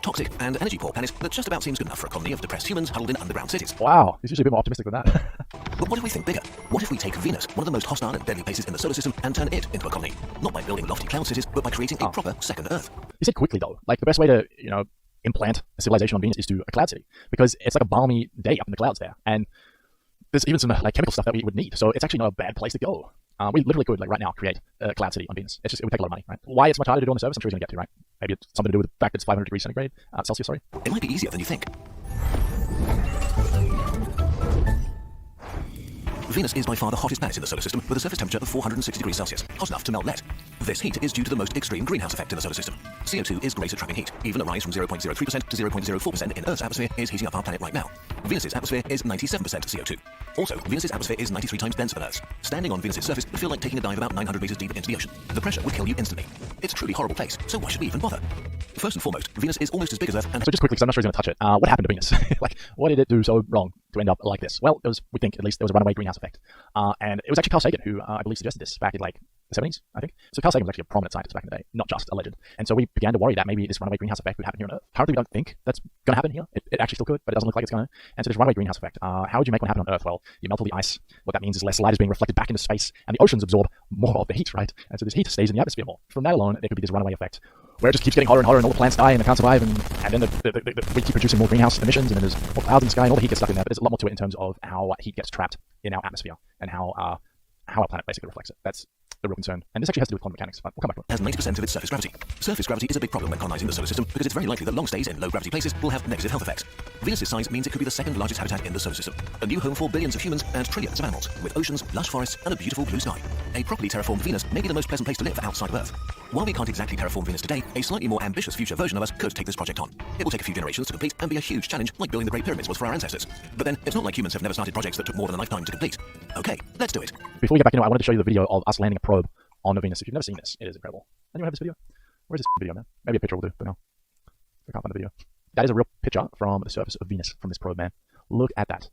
toxic, and energy poor planet that just about seems good enough for a colony of depressed humans huddled in underground cities. Wow, he's usually a bit more optimistic than that. But what if we think bigger? What if we take Venus, one of the most hostile and deadly places in the solar system, and turn it into a colony? Not by building lofty cloud cities, but by creating a proper second Earth. He said quickly though, like the best way to, implant a civilization on Venus is to a cloud city, because it's like a balmy day up in the clouds there, and there's even some like chemical stuff that we would need. So it's actually not a bad place to go. We literally could, like right now, create a cloud city on Venus. It would take a lot of money, right? Why it's much harder to do on the surface, I'm sure he's going to get to, right? Maybe it's something to do with the fact that it's 500 degrees centigrade, Celsius, sorry. It might be easier than you think. Venus is by far the hottest planet in the solar system, with a surface temperature of 460 degrees Celsius, hot enough to melt lead. This heat is due to the most extreme greenhouse effect in the solar system. CO2 is great at trapping heat. Even a rise from 0.03% to 0.04% in Earth's atmosphere is heating up our planet right now. Venus's atmosphere is 97% CO2. Also, Venus's atmosphere is 93 times denser than Earth's. Standing on Venus's surface would feel like taking a dive about 900 meters deep into the ocean. The pressure would kill you instantly. It's a truly horrible place, so why should we even bother? First and foremost, Venus is almost as big as Earth, and so just quickly, because I'm not sure he's going to touch it, what happened to Venus? Like, what did it do so wrong to end up like this? Well, we think at least there was a runaway greenhouse effect. And it was actually Carl Sagan who, I believe, suggested this back in like the 70s, I think. So Carl Sagan was actually a prominent scientist back in the day, not just a legend. And so we began to worry that maybe this runaway greenhouse effect would happen here on Earth. Currently, we don't think that's going to happen here. It actually still could, but it doesn't look like it's going to. And so this runaway greenhouse effect, how would you make one happen on Earth? Well, you melt all the ice. What that means is less light is being reflected back into space, and the oceans absorb more of the heat, right? And so this heat stays in the atmosphere more. From that alone, there could be this runaway effect where it just keeps getting hotter and hotter, and all the plants die and they can't survive, and then we keep producing more greenhouse emissions, and then there's more clouds in the sky, and all the heat gets stuck in there. But there's a lot more to it in terms of how heat gets trapped in our atmosphere and how our planet basically reflects it. That's the real concern. And this actually has to do with quantum mechanics, but we'll come back to it. Has 90% of its surface gravity. Surface gravity is a big problem when colonizing the solar system because it's very likely that long stays in low gravity places will have negative health effects. Venus's size means it could be the second largest habitat in the solar system, a new home for billions of humans and trillions of animals, with oceans, lush forests, and a beautiful blue sky. A properly terraformed Venus may be the most pleasant place to live outside of Earth. While we can't exactly terraform Venus today, a slightly more ambitious future version of us could take this project on. It will take a few generations to complete and be a huge challenge, like building the Great Pyramids was for our ancestors. But then, it's not like humans have never started projects that took more than a lifetime to complete. Okay, let's do it. Before we get back into it, I wanted to show you the video of us landing a probe on Venus. If you've never seen this, it is incredible. Anyone have this video? Where's this video, man? Maybe a picture will do, but no. I can't find the video. That is a real picture from the surface of Venus from this probe, man. Look at that.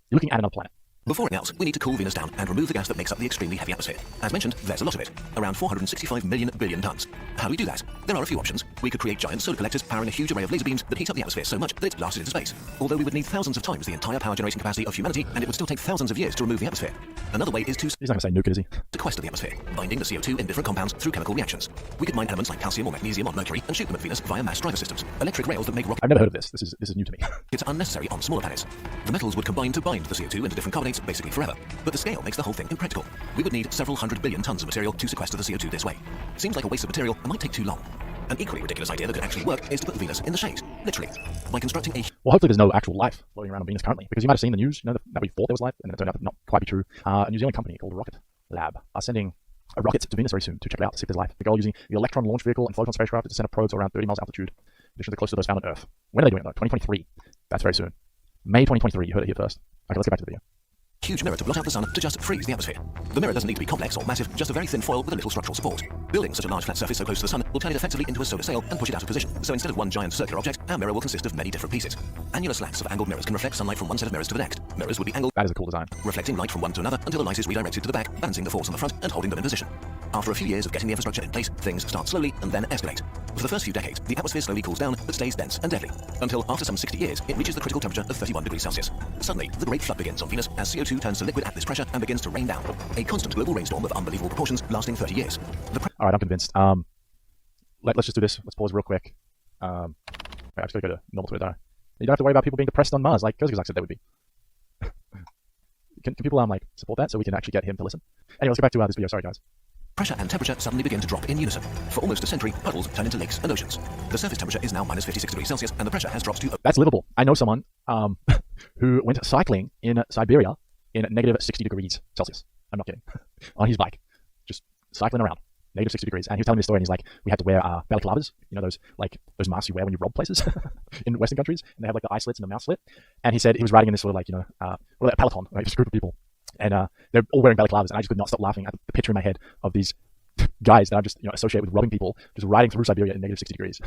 You're looking at another planet. Before it melts, we need to cool Venus down and remove the gas that makes up the extremely heavy atmosphere. As mentioned, there's a lot of it, around 465 million billion tons. How do we do that? There are a few options. We could create giant solar collectors powering a huge array of laser beams that heat up the atmosphere so much that it's blasted into space. Although we would need thousands of times the entire power generating capacity of humanity, and it would still take thousands of years to remove the atmosphere. Another way is to He's not going to say nuke, is he? sequester the atmosphere, binding the CO2 in different compounds through chemical reactions. We could mine elements like calcium or magnesium on Mercury and shoot them at Venus via mass driver systems, electric rails that make rockets. I've never heard of this. This is new to me. It's unnecessary on smaller planets. The metals would combine to bind the CO2 into different carbonates basically forever. But the scale makes the whole thing impractical. We would need several hundred billion tons of material to sequester the CO2 this way. Seems like a waste of material and might take too long. An equally ridiculous idea that could actually work is to put Venus in the shade, literally, by constructing a... Well, hopefully there's no actual life floating around on Venus currently, because you might have seen the news, that we thought there was life, and it turned out to not quite be true. A New Zealand company called Rocket Lab are sending a rocket to Venus very soon to check it out, to see if there's life. The goal using the Electron launch vehicle and float on spacecraft is to send up probes around 30 miles altitude, in addition to the closest to those found on Earth. When are they doing it though? 2023. That's very soon. May 2023, you heard it here first. Okay, let's get back to the video. Huge mirror to blot out the sun to just freeze the atmosphere. The mirror doesn't need to be complex or massive, just a very thin foil with a little structural support. Building such a large flat surface so close to the sun will turn it effectively into a solar sail and push it out of position. So instead of one giant circular object, our mirror will consist of many different pieces. Annular slats of angled mirrors can reflect sunlight from one set of mirrors to the next. Mirrors would be angled. That is a cool design. Reflecting light from one to another until the light is redirected to the back, balancing the force on the front and holding them in position. After a few years of getting the infrastructure in place, things start slowly and then escalate. For the first few decades, the atmosphere slowly cools down but stays dense and deadly, until after some 60 years, it reaches the critical temperature of 31 degrees Celsius. Suddenly, the great flood begins on Venus as CO2 turns to liquid at this pressure and begins to rain down. A constant global rainstorm of unbelievable proportions lasting 30 years. Alright, I'm convinced. Let's just do this. Let's pause real quick. Wait, I just gotta go to normal Twitter. You don't have to worry about people being depressed on Mars, like Kozak said they would be. Can people support that so we can actually get him to listen? Anyway, let's get back to this video. Sorry, guys. Pressure and temperature suddenly begin to drop in unison. For almost a century, puddles turn into lakes and oceans. The surface temperature is now minus 56 degrees Celsius, and the pressure has dropped to... That's livable. I know someone who went cycling in Siberia in negative 60 degrees Celsius. I'm not kidding. On his bike. Just cycling around. Negative 60 degrees. And he was telling me a story, and he's like, we had to wear balaclavas. You know, those masks you wear when you rob places in Western countries. And they have the eye slits and the mouth slit. And he said he was riding in this sort of a peloton, right? Just a group of people. And they're all wearing balaclavas, and I just could not stop laughing at the picture in my head of these guys that I just associate with robbing people, just riding through Siberia in negative 60 degrees.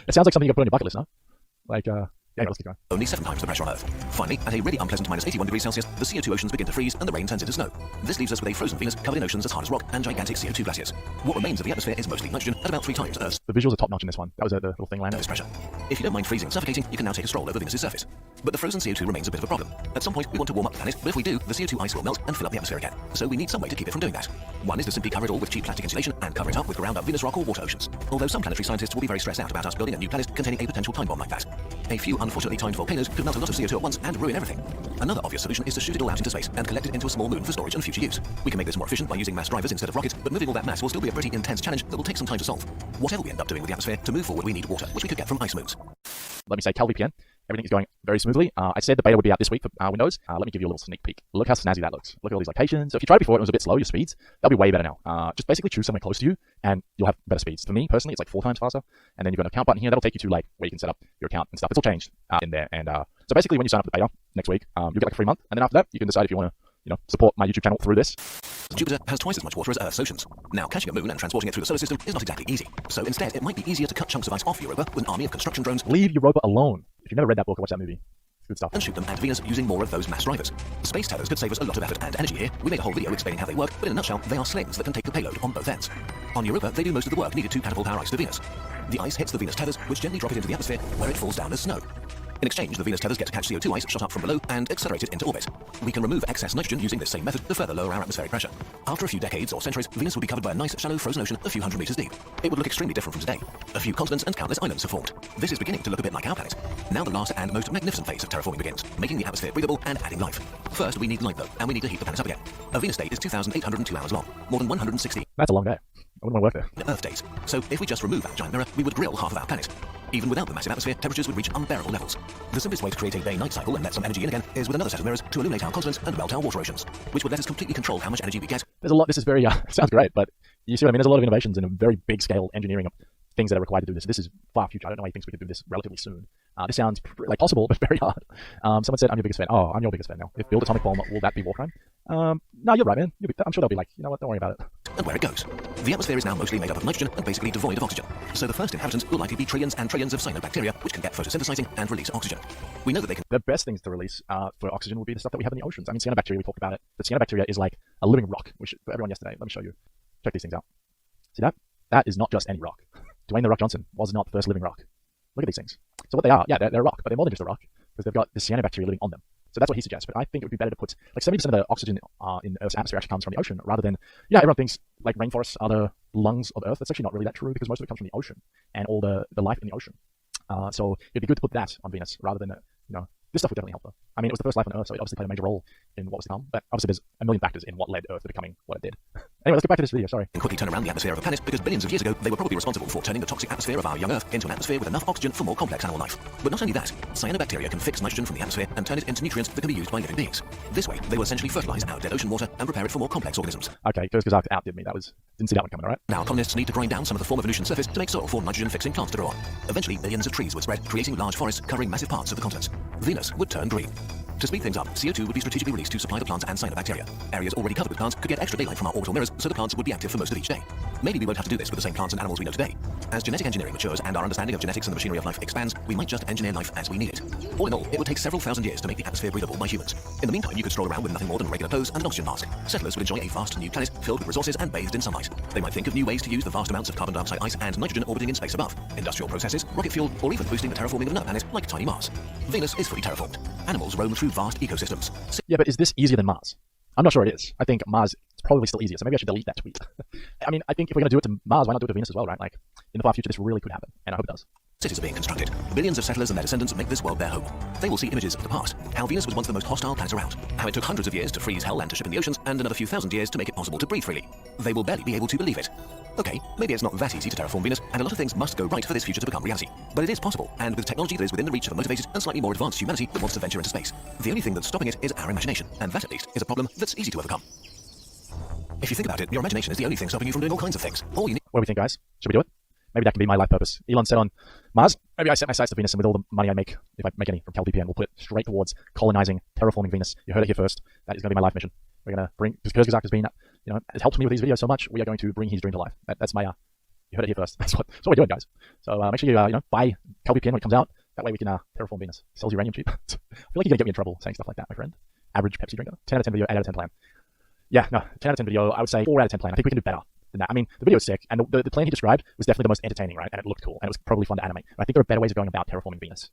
It sounds like something you could put on your bucket list, no? Yeah, let's keep going. Only 7 times the pressure on Earth. Finally, at a really unpleasant minus 81 degrees Celsius, the CO2 oceans begin to freeze and the rain turns into snow. This leaves us with a frozen Venus covered in oceans as hard as rock and gigantic CO2 glaciers. What remains of the atmosphere is mostly nitrogen at about 3 times Earth's The visuals are top notch in this one. That was the little thing landing. surface pressure. If you don't mind freezing and suffocating, you can now take a stroll over Venus's surface. But the frozen CO2 remains a bit of a problem. At some point, we want to warm up the planet, but if we do, the CO2 ice will melt and fill up the atmosphere again. So we need some way to keep it from doing that. One is to simply cover it all with cheap plastic insulation and cover it up with ground up Venus rock or water oceans. Although some planetary scientists will be very stressed out about us building a new planet containing a potential time bomb like that. A few unfortunately timed volcanoes could melt a lot of CO2 at once and ruin everything. Another obvious solution is to shoot it all out into space and collect it into a small moon for storage and future use. We can make this more efficient by using mass drivers instead of rockets, but moving all that mass will still be a pretty intense challenge that will take some time to solve. Whatever we end up doing with the atmosphere, to move forward we need water, which we could get from ice moons. Let me say, CalVPN. Everything is going very smoothly. I said the beta would be out this week for Windows. Let me give you a little sneak peek. Look how snazzy that looks. Look at all these locations. So if you tried it before and it was a bit slow, your speeds, they'll be way better now. Just basically choose somewhere close to you and you'll have better speeds. For me, personally, it's like 4 times faster. And then you've got an account button here. That'll take you to like where you can set up your account and stuff. It's all changed in there. And so basically when you sign up for the beta next week, you'll get like a free month. And then after that, you can decide if you want to support my YouTube channel through this. Jupiter has twice as much water as Earth's oceans. Now, catching a moon and transporting it through the solar system is not exactly easy. So instead, it might be easier to cut chunks of ice off Europa with an army of construction drones. Leave Europa alone. If you've never read that book or watched that movie, it's good stuff. And shoot them at Venus using more of those mass drivers. Space tethers could save us a lot of effort and energy here. We made a whole video explaining how they work, but in a nutshell, they are slings that can take the payload on both ends. On Europa, they do most of the work needed to catapult our ice to Venus. The ice hits the Venus tethers, which gently drop it into the atmosphere, where it falls down as snow. In exchange, the Venus tethers get to catch CO2 ice shot up from below and accelerate it into orbit. We can remove excess nitrogen using this same method to further lower our atmospheric pressure. After a few decades or centuries, Venus would be covered by a nice, shallow, frozen ocean a few hundred meters deep. It would look extremely different from today. A few continents and countless islands have formed. This is beginning to look a bit like our planet. Now the last and most magnificent phase of terraforming begins, making the atmosphere breathable and adding life. First, we need light though, and we need to heat the planet up again. A Venus day is 2,802 hours long, more than 160 That's a long day. I wouldn't want to work there. Earth days. So if we just remove that giant mirror, we would grill half of our planet. Even without the massive atmosphere, temperatures would reach unbearable levels. The simplest way to create a day-night cycle and let some energy in again is with another set of mirrors to illuminate our continents and melt our water oceans, which would let us completely control how much energy we get. There's a lot. This is very sounds great, but you see what I mean? There's a lot of innovations and a very big scale engineering of things that are required to do this. This is far future. I don't know why he thinks we could do this relatively soon. This sounds like possible, but very hard. Someone said, I'm your biggest fan. Oh, I'm your biggest fan now. If build atomic bomb, will that be war crime? No, you're right, man. I'm sure they'll be like, you know what, don't worry about it. And where it goes. The atmosphere is now mostly made up of nitrogen and basically devoid of oxygen. So the first inhabitants will likely be trillions and trillions of cyanobacteria, which can get photosynthesizing and release oxygen. We know that they can. The best things to release for oxygen would be the stuff that we have in the oceans. I mean, cyanobacteria, we talked about it. But cyanobacteria is like a living rock, which for everyone yesterday, let me show you. Check these things out. See that? That is not just any rock. Dwayne "The Rock" Johnson was not the first living rock. Look at these things. So what they are, yeah, they're a rock, but they're more than just a rock because they've got the cyanobacteria living on them. So that's what he suggests. But I think it would be better to put like 70% of the oxygen in Earth's atmosphere actually comes from the ocean, rather than everyone thinks like rainforests are the lungs of Earth. That's actually not really that true because most of it comes from the ocean and all the life in the ocean. So it'd be good to put that on Venus rather than this stuff would definitely help though. I mean, it was the first life on Earth, so it obviously played a major role in what was to come. But obviously, there's a million factors in what led Earth to becoming what it did. Anyway, let's get back to this video. Sorry. And quickly turn around the atmosphere of a planet because billions of years ago they were probably responsible for turning the toxic atmosphere of our young Earth into an atmosphere with enough oxygen for more complex animal life. But not only that, cyanobacteria can fix nitrogen from the atmosphere and turn it into nutrients that can be used by living beings. This way, they will essentially fertilize our dead ocean water and prepare it for more complex organisms. Okay, because outdid me. Didn't see that one coming, all right? Now, colonists need to grind down some of the former Venusian surface to make soil for nitrogen-fixing plants to grow on. Eventually, millions of trees would spread, creating large forests covering massive parts of the continent. Venus would turn green. To speed things up, CO2 would be strategically released to supply the plants and cyanobacteria. Areas already covered with plants could get extra daylight from our orbital mirrors, so the plants would be active for most of each day. Maybe we won't have to do this with the same plants and animals we know today. As genetic engineering matures and our understanding of genetics and the machinery of life expands, we might just engineer life as we need it. All in all, it would take several thousand years to make the atmosphere breathable by humans. In the meantime, you could stroll around with nothing more than regular clothes and an oxygen mask. Settlers would enjoy a vast new planet filled with resources and bathed in sunlight. They might think of new ways to use the vast amounts of carbon dioxide ice and nitrogen orbiting in space above. Industrial processes, rocket fuel, or even boosting the terraforming of another planet like tiny Mars. Venus is fully terraformed. Animals roam through vast ecosystems. Yeah, but is this easier than Mars? I'm not sure it is. I think Mars is probably still easier, so maybe I should delete that tweet. I mean, I think if we're going to do it to Mars, why not do it to Venus as well, right? Like, in the far future, this really could happen, and I hope it does. Cities are being constructed. Billions of settlers and their descendants make this world their home. They will see images of the past, how Venus was once the most hostile planet around, how it took hundreds of years to freeze hell and to ship in the oceans, and another few thousand years to make it possible to breathe freely. They will barely be able to believe it. Okay, maybe it's not that easy to terraform Venus, and a lot of things must go right for this future to become reality. But it is possible, and with technology that is within the reach of a motivated and slightly more advanced humanity that wants to venture into space. The only thing that's stopping it is our imagination, and that at least is a problem that's easy to overcome. If you think about it, your imagination is the only thing stopping you from doing all kinds of things. All you need. What do we think, guys? Should we do it? Maybe that can be my life purpose. Elon said on Mars, maybe I set my sights to Venus, and with all the money I make, if I make any from CalVPN, we'll put it straight towards colonizing, terraforming Venus. You heard it here first. That is going to be my life mission. We're going to bring, because Kurzgesagt has been, has helped me with these videos so much, we are going to bring his dream to life. That's my, you heard it here first. That's what we're doing, guys. So make sure you, buy CalVPN when it comes out. That way we can terraform Venus. Sells uranium cheap. I feel like you're gonna get me in trouble saying stuff like that, my friend. Average Pepsi drinker. 10 out of 10 video, 8 out of 10 plan. Yeah, no, 10 out of 10 video, I would say 4 out of 10 plan. I think we can do better than that. I mean, the video is sick, and the plan he described was definitely the most entertaining, right? And it looked cool, and it was probably fun to animate. But I think there are better ways of going about terraforming Venus.